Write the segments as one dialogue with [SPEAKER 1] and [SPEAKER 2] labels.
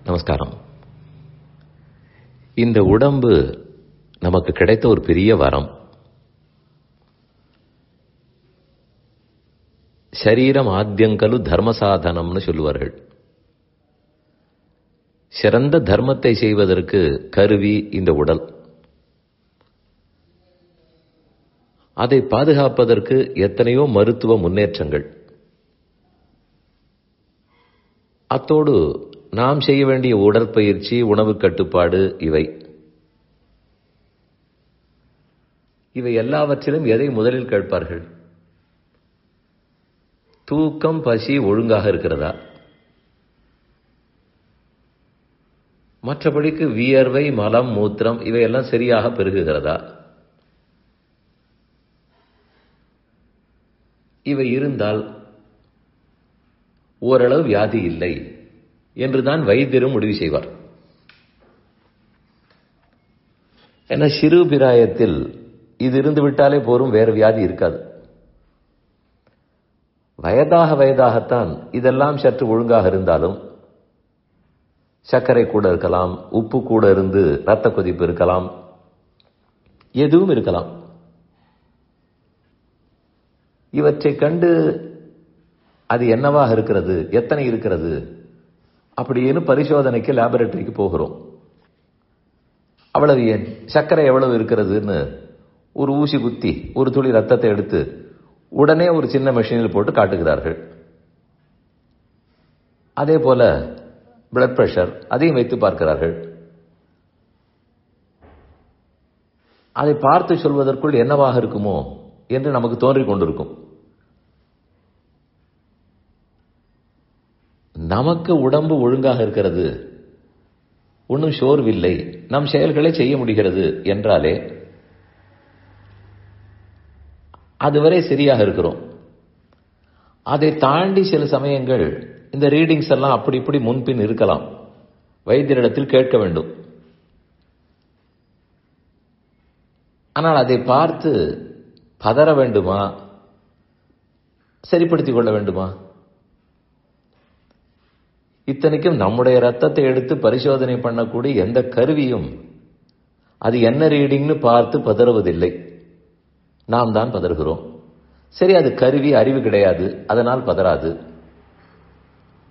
[SPEAKER 1] நமஸ்காரம். இந்த உடம்பு நமக்கு கிடைத்த ஒரு பெரிய வரம். சரீரம் ஆத்யங்கலு தர்ம சாதனம்னு சொல்லுவார்கள். சிறந்த தர்மத்தை செய்வதற்கு கருவி இந்த உடல். அதை பாதுகாப்பதற்கு எத்தனையோ மருத்துவ முன்னேற்றங்கள். அத்தோடு நாம் செய்ய வேண்டிய உடற்பயிற்சி, உணவு கட்டுப்பாடு, இவை எல்லாவற்றிலும் எதை முதலில் கேட்பார்கள்? தூக்கம், பசி ஒழுங்காக இருக்கிறதா? மற்றபடிக்கு வியர்வை, மலம், மூத்திரம் இவையெல்லாம் சரியாக பெருகுகிறதா? இவை இருந்தால் ஓரளவு வியாதி இல்லை என்றுதான் வைத்தியரும் முடிவு செய்வார். ஏன்னா சிறு பிராயத்தில் இது இருந்து விட்டாலே போரும், வேறு வியாதி இருக்காது. வயதாகத்தான் இதெல்லாம் சற்று ஒழுங்காக இருந்தாலும் சர்க்கரை கூட இருக்கலாம், உப்பு கூட இருந்து இரத்த கொதிப்பு இருக்கலாம், எதுவும் இருக்கலாம். இவற்றை கண்டு அது என்னவாக இருக்கிறது, எத்தனை இருக்கிறது அப்படின்னு பரிசோதனைக்கு லேபரட்டரிக்கு போகிறோம். அவ்வளவு ஏன், சர்க்கரை எவ்வளவு இருக்கிறதுன்னு ஒரு ஊசி குத்தி ஒரு துளி ரத்தத்தை எடுத்து உடனே ஒரு சின்ன மெஷினில் போட்டு காட்டுகிறார்கள். அதே போல பிளட் பிரஷர், அதையும் வைத்து பார்க்கிறார்கள். அதை பார்த்து சொல்வதற்குள் என்னவாக இருக்குமோ என்று நமக்கு தோன்றிக் கொண்டிருக்கும். நமக்கு உடம்பு ஒழுங்காக இருக்கிறது, ஒன்றும் சோர்வில்லை, நம் செயல்களை செய்ய முடிகிறது என்றாலே அதுவரை சரியாக இருக்கிறோம். அதை தாண்டி சில சமயங்கள் இந்த ரீடிங்ஸ் எல்லாம் அப்படி இப்படி முன்பின் இருக்கலாம். வைத்தியரிடத்தில் கேட்க வேண்டும். ஆனால் அதை பார்த்து பதற வேண்டுமா, சரிப்படுத்திக் கொள்ள வேண்டுமா? இத்தனைக்கும் நம்முடைய ரத்தத்தை எடுத்து பரிசோதனை பண்ணக்கூடிய எந்த கருவியும் அது என்ன ரீடிங்னு பார்த்து பதறுவதில்லை. நாம் தான் பதறுகிறோம். சரி, அது கருவி, அறிவு கிடையாது, அதனால் பதறாது.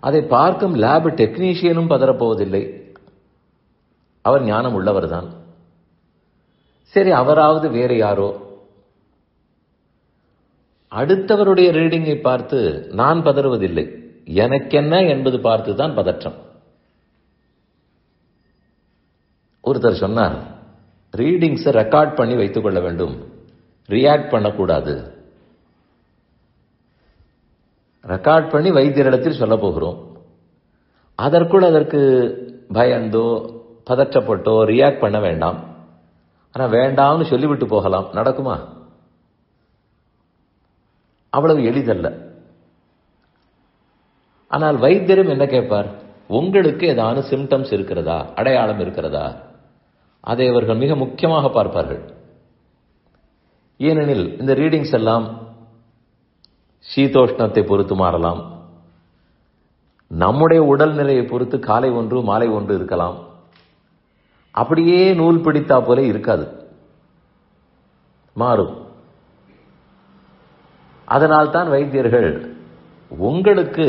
[SPEAKER 1] அதை பார்க்கும் லேப் டெக்னீஷியனும் பதறப்போவதில்லை, அவர் ஞானம் உள்ளவர் தான். சரி, அவராவது வேறு யாரோ. அடுத்தவருடைய ரீடிங்கை பார்த்து நான் பதறுவதில்லை, எனக்கென்ன என்பது பார்த்து தான் பதற்றம். ஒருத்தர் சொன்னார், ரீடிங்ஸை ரெக்கார்ட் பண்ணி வைத்துக் கொள்ள வேண்டும், ரியாக்ட் பண்ணக்கூடாது. ரெக்கார்ட் பண்ணி வைத்தியரிடத்தில் சொல்ல போகிறோம். அதற்குள் அதற்கு பயந்தோ பதற்றப்பட்டோ ரியாக்ட் பண்ண வேண்டாம். ஆனா வேண்டாம்னு சொல்லிவிட்டு போகலாம். நடக்குமா? அவ்வளவு எளிதல்ல. ஆனால் வைத்தியரும் என்ன கேட்பார்? உங்களுக்கு ஏதான சிம்டம்ஸ் இருக்கிறதா, அடையாளம் இருக்கிறதா? அதை அவர்கள் மிக முக்கியமாக பார்ப்பார்கள். ஏனெனில் இந்த ரீடிங்ஸ் எல்லாம் சீதோஷ்ணத்தை பொறுத்து மாறலாம், நம்முடைய உடல் நிலையை பொறுத்து காலை ஒன்று மாலை ஒன்று இருக்கலாம். அப்படியே நூல் பிடித்தா போல இருக்காது, மாறும். அதனால் தான் வைத்தியர்கள் உங்களுக்கு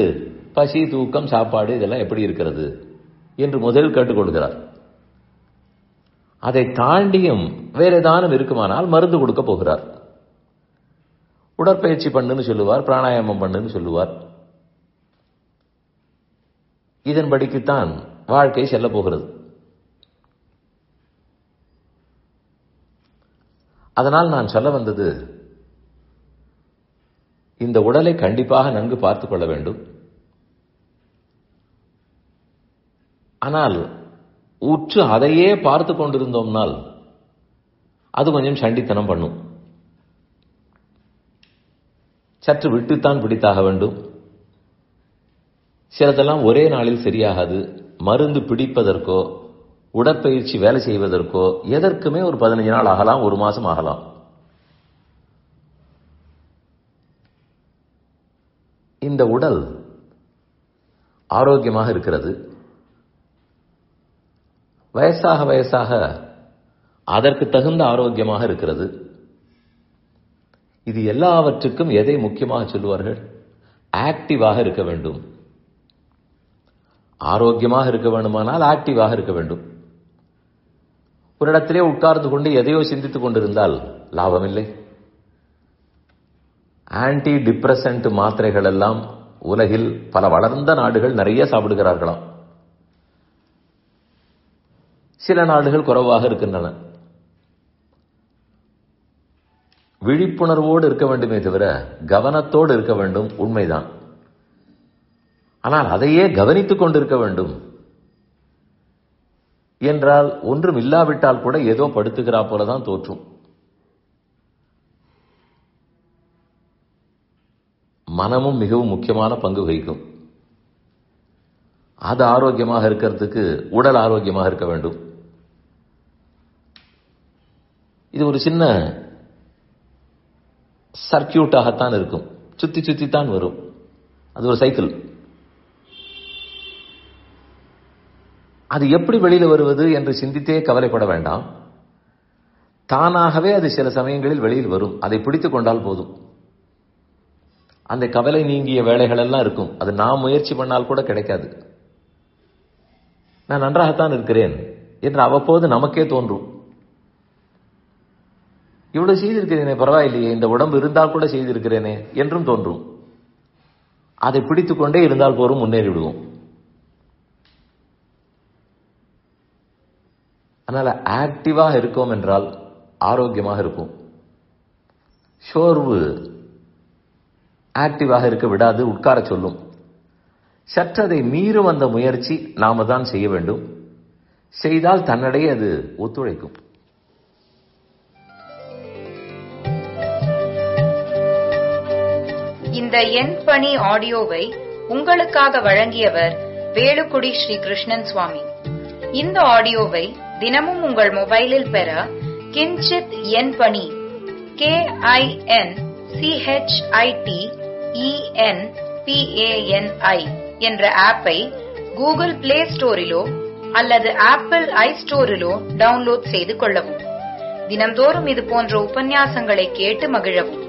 [SPEAKER 1] பசி, தூக்கம், சாப்பாடு இதெல்லாம் எப்படி இருக்கிறது என்று முதலில் கேட்டுக்கொள்கிறார். அதை தாண்டியும் வேற ஏதானும் இருக்குமானால் மருந்து கொடுக்க போகிறார். உடற்பயிற்சி பண்ணுன்னு சொல்லுவார், பிராணாயாமம் பண்ணுன்னு சொல்லுவார். இதன்படிக்குத்தான் வாழ்க்கை செல்ல போகிறது. அதனால் நான் சொல்ல வந்தது, இந்த உடலை கண்டிப்பாக நன்கு பார்த்துக் கொள்ள வேண்டும். ஆனால் உற்று அதையே பார்த்து கொண்டிருந்தோம்னால் அது கொஞ்சம் சண்டித்தனம் பண்ணும். சற்று விட்டுத்தான் பிடித்தாக வேண்டும். சிலதெல்லாம் ஒரே நாளில் சரியாகாது. மருந்து பிடிப்பதற்கோ உடற்பயிற்சி வேலை செய்வதற்கோ எதற்குமே ஒரு 15 நாள் ஆகலாம், ஒரு மாசம் ஆகலாம். இந்த உடல் ஆரோக்கியமாக இருக்கிறது. வயசாக வயசாக அதற்கு தகுந்த ஆரோக்கியமாக இருக்கிறது. இது எல்லாவற்றுக்கும் எதை முக்கியமாக சொல்லுவார்கள்? ஆக்டிவாக இருக்க வேண்டும். ஆரோக்கியமாக இருக்க வேண்டுமானால் ஆக்டிவாக இருக்க வேண்டும். ஒரு இடத்திலே உட்கார்ந்து கொண்டு எதையோ சிந்தித்துக் கொண்டிருந்தால் லாபமில்லை. ஆன்டி டிப்ரெசன்ட் மாத்திரைகள் எல்லாம் உலகில் பல வளர்ந்த நாடுகள் நிறைய சாப்பிடுகிறார்களாம். சில நாடுகள் குறைவாக இருக்கின்றன. விழிப்புணர்வோடு இருக்க வேண்டுமே தவிர கவனத்தோடு இருக்க வேண்டும், உண்மைதான். ஆனால் அதையே கவனித்துக் கொண்டிருக்க வேண்டும் என்றால் ஒன்றும் இல்லாவிட்டால் கூட ஏதோ படுத்துகிறா போலதான் தோற்றும். மனமும் மிகவும் முக்கியமான பங்கு வகிக்கும். அது ஆரோக்கியமாக இருக்கிறதுக்கு உடல் ஆரோக்கியமாக இருக்க வேண்டும். இது ஒரு சின்ன சர்க்கியூட்டாகத்தான் இருக்கும், சுத்தி சுத்தி தான் வரும். அது ஒரு சைக்கிள். அது எப்படி வெளியில் வருவது என்று சிந்தித்தே கவலைப்பட வேண்டாம். தானாகவே அது சில சமயங்களில் வெளியில் வரும். அதை பிடித்துக் கொண்டால் போதும். அந்த கவலை நீங்கிய வேலைகள் எல்லாம் இருக்கும். அது நாம் முயற்சி பண்ணால் கூட கிடைக்காது. நான் நன்றாகத்தான் இருக்கிறேன் என்று அவ்வப்போது நமக்கே தோன்றும். இவ்வளவு செய்திருக்கிறேனே, பரவாயில்லையே, இந்த உடம்பு இருந்தால் கூட செய்திருக்கிறேனே என்றும் தோன்றும். அதை பிடித்துக் கொண்டே இருந்தால் போரும், முன்னேறி விடுவோம். அதனால ஆக்டிவாக இருக்கோம் என்றால் ஆரோக்கியமாக இருக்கும். சோர்வு ஆக்டிவாக இருக்க விடாது, உட்கார சொல்லும். சற்றதை மீறும் அந்த முயற்சி நாம தான் செய்ய வேண்டும். செய்தால் தன்னிடையே அது ஒத்துழைக்கும்.
[SPEAKER 2] இந்த என் பணி ஆடியோவை உங்களுக்காக வழங்கியவர் வேலுக்குடி ஸ்ரீ கிருஷ்ணன் சுவாமி. இந்த ஆடியோவை தினமும் உங்கள் மொபைலில் பெற கிஞ்சித் என் பணி KINCHITENPANI என்ற ஆப்பை கூகுள் பிளே ஸ்டோரிலோ அல்லது ஆப்பிள் ஐ ஸ்டோரிலோ டவுன்லோட் செய்து கொள்ளவும். தினம்தோறும் இது போன்ற உபன்யாசங்களை கேட்டு மகிழவும்.